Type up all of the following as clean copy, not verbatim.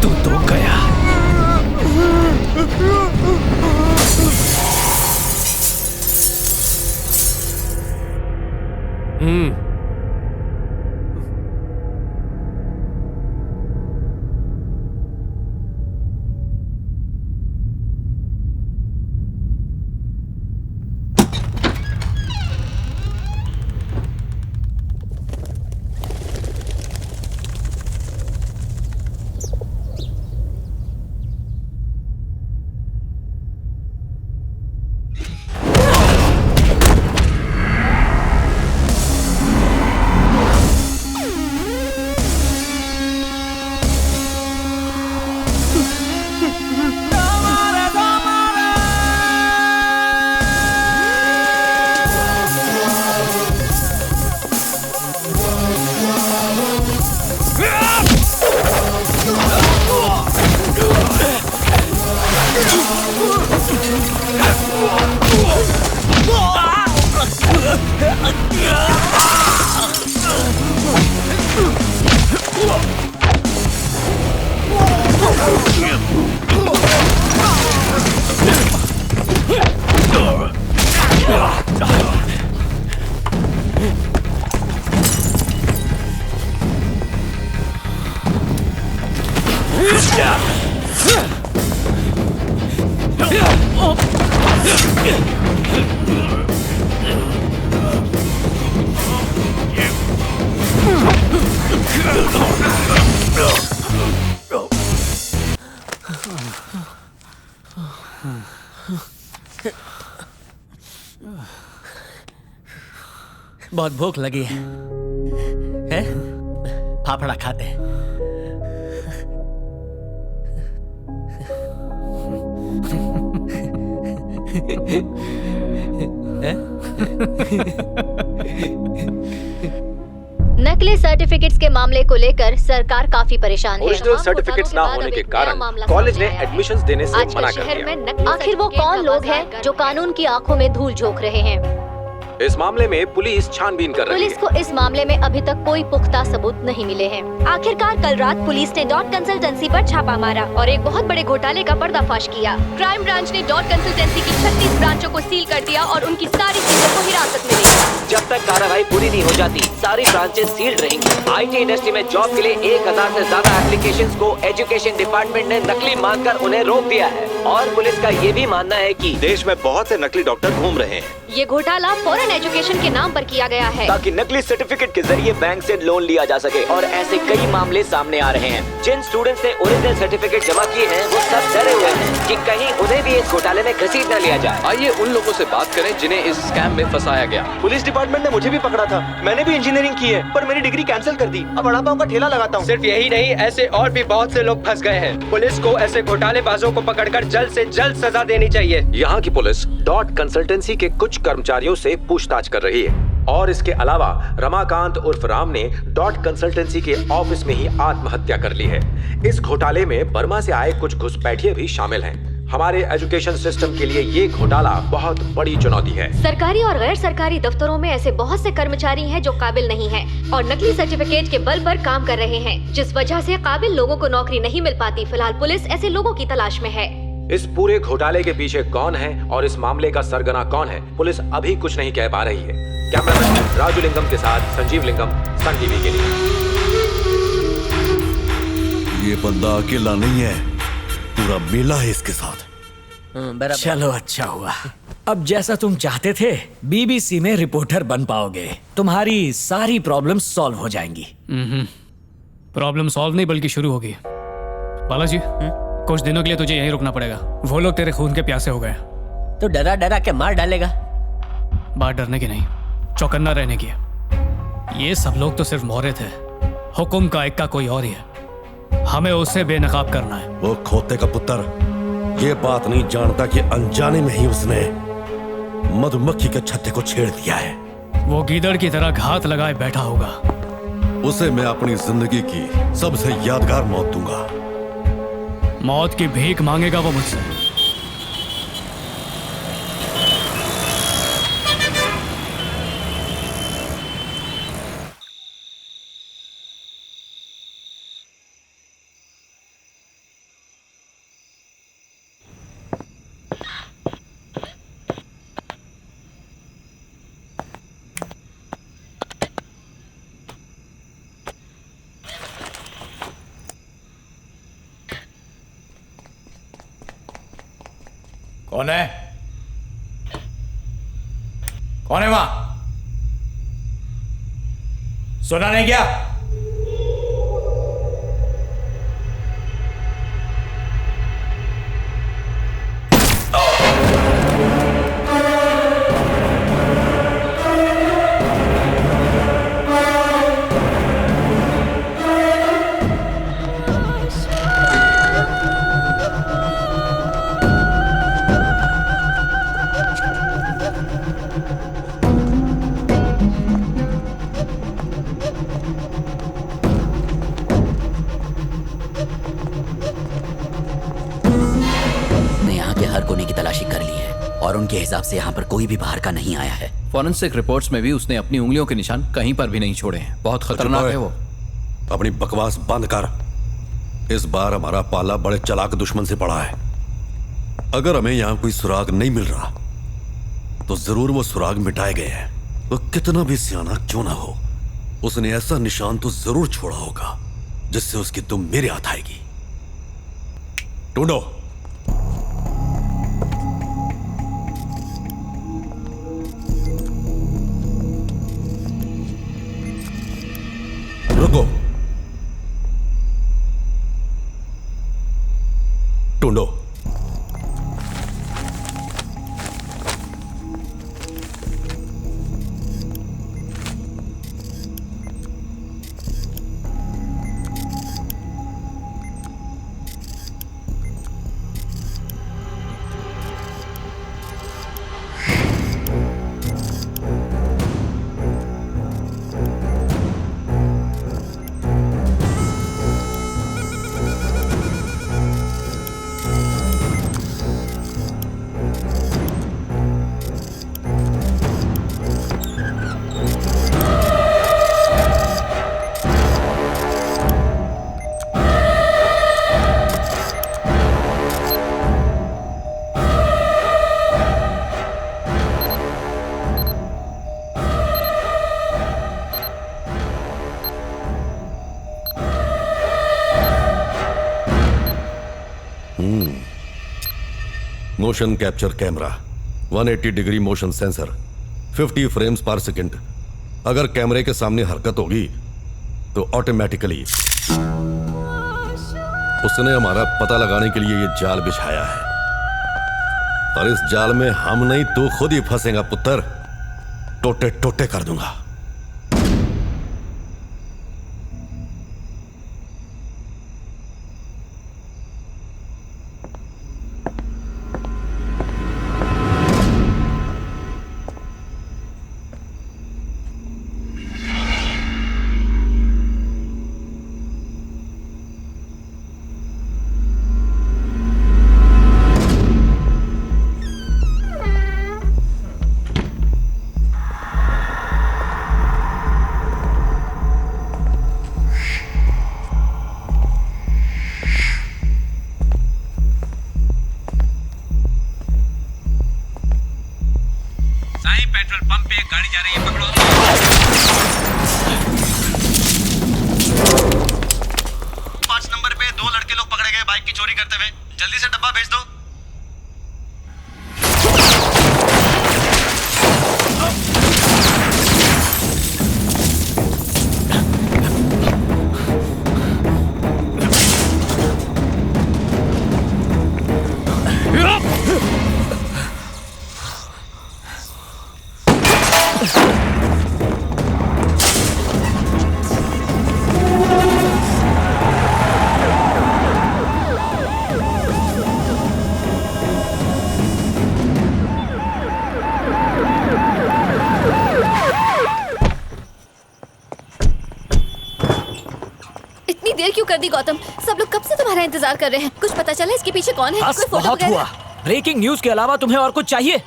तू तो गया। बहुत भूख लगी है, फाफड़ा खाते हैं। नकली सर्टिफिकेट्स के मामले को लेकर सरकार काफी परेशान है। ओरिजिनल सर्टिफिकेट्स ना होने के कारण कॉलेज ने एडमिशंस देने से मना कर दिया। आखिर वो कौन लोग हैं जो कानून की आंखों में धूल झोंक रहे हैं? इस मामले में पुलिस छानबीन कर रही है। पुलिस को इस मामले में अभी तक कोई पुख्ता सबूत नहीं मिले हैं। आखिरकार कल रात पुलिस ने डॉट कंसल्टेंसी पर छापा मारा और एक बहुत बड़े घोटाले का पर्दाफाश किया। क्राइम ब्रांच ने डॉट कंसल्टेंसी की 36 ब्रांचों को सील कर दिया और उनकी सारी चीजों को हिरासत में लिया। जब तक कार्रवाई पूरी नहीं हो जाती, सारी ब्रांचेस सील्ड रहेंगी। आईटी इंडस्ट्री में जॉब के लिए 1000 से ज्यादा एप्लीकेशंस को एजुकेशन डिपार्टमेंट ने नकली मानकर उन्हें रोक दिया है। और पुलिस का ये भी मानना है कि देश में बहुत से नकली डॉक्टर घूम रहे हैं। ये घोटाला फॉरेन एजुकेशन के नाम पर किया गया है, ताकि नकली सर्टिफिकेट के जरिए बैंक से लोन लिया जा सके। और ऐसे कई मामले सामने आ रहे हैं। जिन स्टूडेंट्स ने ओरिजिनल सर्टिफिकेट जमा किए हैं, वो सब डरे हुए हैं कि कहीं उन्हें भी इस घोटाले में घसीट न लिया जाए। आइए उन लोगों से बात करें जिन्हें इस स्कैम में फंसाया गया। पुलिस डिपार्टमेंट ने मुझे भी पकड़ा था। मैंने भी इंजीनियरिंग की है, पर मेरी डिग्री कैंसिल कर दी। अब वड़ा पाव का ठेला लगाता हूँ। सिर्फ यही नहीं, ऐसे और भी बहुत से लोग फंस गए हैं। पुलिस को ऐसे घोटालेबाजों को पकड़कर जल्द से जल्द सजा देनी चाहिए। यहाँ की पुलिस डॉट कंसल्टेंसी के कुछ कर्मचारियों से पूछताछ कर रही है और इसके अलावा रमाकांत उर्फ राम ने डॉट कंसल्टेंसी के ऑफिस में ही आत्महत्या कर ली है। इस घोटाले में बर्मा से आए कुछ घुसपैठिए भी शामिल हैं। हमारे एजुकेशन सिस्टम के लिए ये घोटाला बहुत बड़ी चुनौती है। सरकारी और गैर सरकारी दफ्तरों में ऐसे बहुत से कर्मचारी हैं जो काबिल नहीं हैं और नकली सर्टिफिकेट के बल पर काम कर रहे हैं, जिस वजह से काबिल लोगों को नौकरी नहीं मिल पाती। फिलहाल पुलिस ऐसे लोगों की तलाश में है। इस पूरे घोटाले के पीछे कौन है और इस मामले का सरगना कौन है, पुलिस अभी कुछ नहीं कह पा रही है। कैमरामैन राजू लिंगम के साथ संजीव लिंगम, सन टीवी के लिए। ये बंदा अकेला नहीं है, पूरा मेला है इसके साथ। चलो अच्छा हुआ, अब जैसा तुम चाहते थे बीबीसी में रिपोर्टर बन पाओगे। तुम्हारी सारी प्रॉब्लम सॉल्व हो जाएंगी। प्रॉब्लम सॉल्व नहीं बल्कि शुरू होगी। बालाजी, कुछ दिनों के लिए तुझे यहीं रुकना पड़ेगा। वो लोग तेरे खून के प्यासे हो गए। तो डरा डरा के मार डालेगा? बात डरने की नहीं, चौकन्ना रहने की है। ये सब लोग तो सिर्फ मोहरे थे, हुक्म का इक्का कोई और ही है। हमें उसे बेनकाब करना है। वो खोते का पुत्र ये बात नहीं जानता कि अनजाने में ही उसने मधुमक्खी के छत्ते को छेड़ दिया है। वो गीदड़ की तरह घात लगाए बैठा होगा। उसे मैं अपनी जिंदगी की सबसे यादगार मौत दूंगा। मौत की भीख मांगेगा वो मुझसे। कौन है? कौन है वहां? सुना नहीं क्या? उनके हिसाब से यहाँ पर कोई भी बाहर का नहीं आया है। फॉरेंसिक रिपोर्ट्स में भी उसने अपनी उंगलियों के निशान कहीं पर भी नहीं छोड़े हैं। बहुत खतरनाक है वो। अपनी बकवास बंद कर। इस बार हमारा पाला बड़े चालाक दुश्मन से पड़ा है। अगर हमें यहाँ कोई सुराग नहीं मिल रहा तो जरूर वो सुराग मिटाए गए हैं। वो कितना भी सियाना क्यों ना हो, उसने ऐसा निशान तो जरूर छोड़ा होगा जिससे उसकी दुम मेरे हाथ आएगी। ढूंढो। रुको। ढूंढो। Motion capture camera, 180 degree motion sensor, 50 frames पर सेकंड। अगर कैमरे के सामने हरकत होगी तो ऑटोमेटिकली उसने हमारा पता लगाने के लिए ये जाल बिछाया है। और इस जाल में हम नहीं तो खुद ही फंसेगा पुत्र। टोटे टोटे कर दूंगा। इतनी देर क्यों कर दी गौतम? सब लोग कब से तुम्हारा इंतजार कर रहे हैं। कुछ पता चला इसके पीछे कौन है? बस कोई फोटो बहुत वगैरह? हुआ। ब्रेकिंग न्यूज के अलावा तुम्हें और कुछ चाहिए?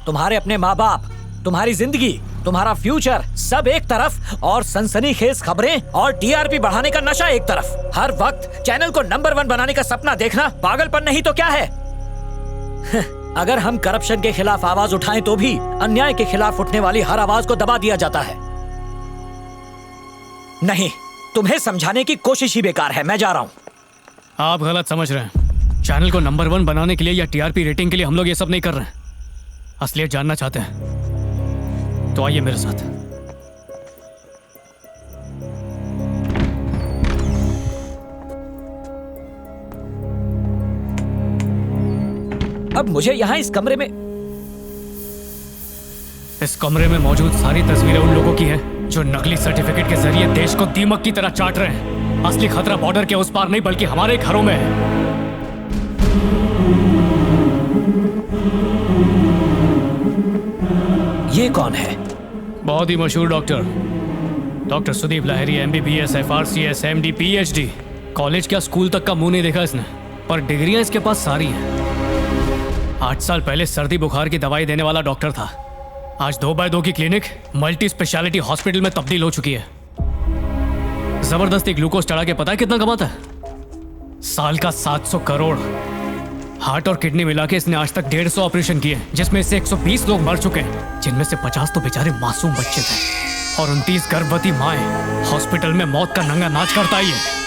तुम्हारे अपने माँ बाप, तुम्हारी जिंदगी, तुम्हारा फ्यूचर सब एक तरफ और सनसनीखेज खबरें और टीआरपी बढ़ाने का नशा एक तरफ। हर वक्त चैनल को नंबर 1 बनाने का सपना देखना पागलपन नहीं तो क्या है? अगर हम करप्शन के खिलाफ आवाज उठाएं तो भी अन्याय के खिलाफ उठने वाली हर आवाज को दबा दिया जाता है। नहीं, तुम्हें समझाने की कोशिश ही बेकार है। मैं जा रहा हूं। आप गलत समझ रहे हैं। चैनल को नंबर 1 बनाने के लिए या टीआरपी रेटिंग के लिए हम लोग ये सब नहीं कर रहे हैं। असलियत जानना चाहते हैं तो आइए मेरे साथ। अब मुझे यहाँ इस कमरे में मौजूद सारी तस्वीरें उन लोगों की हैं जो नकली सर्टिफिकेट के जरिए देश को दीमक की तरह चाट रहे हैं। असली खतरा बॉर्डर के उस पार नहीं बल्कि हमारे घरों में है। ये कौन है? बहुत ही मशहूर doctor Sudeep Lahiri, MBBS, FRCS, MD, PhD। College क्या स्कूल तक का मुंह नहीं देखा इसने, पर डिग्रियां इसके पास सारी हैं। 8 साल पहले सर्दी बुखार की दवाई देने वाला डॉक्टर था। आज 2x2 की क्लिनिक मल्टी स्पेशलिटी हॉस्पिटल में तब्दील हो चुकी है। जबरदस्ती ग्लूकोज चढ़ा के पता है कितना कमाता है? साल का 700 करोड़। हार्ट और किडनी मिला के इसने आज तक 150 ऑपरेशन किए, जिसमें से 120 लोग मर चुके हैं, जिनमें से 50 तो बेचारे मासूम बच्चे थे और 29 गर्भवती माएं हॉस्पिटल में मौत का नंगा नाच करता ही है।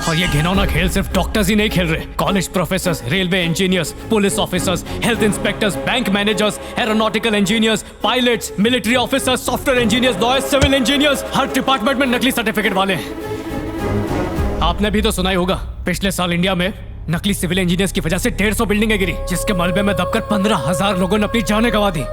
और ये घिनौना खेल सिर्फ डॉक्टर्स ही नहीं खेल रहे, college professors, railway engineers, police officers, health inspectors, bank managers, aeronautical engineers, pilots, military officers, software engineers, lawyers, civil engineers, हर डिपार्टमेंट में नकली सर्टिफिकेट वाले हैं। आपने भी तो सुना ही होगा, पिछले साल इंडिया में नकली सिविल इंजीनियर्स की वजह से 150 बिल्डिंगें गिरी, जिसके मलबे में दबकर 15,000 लोगों ने अपनी जानें गंवा दी।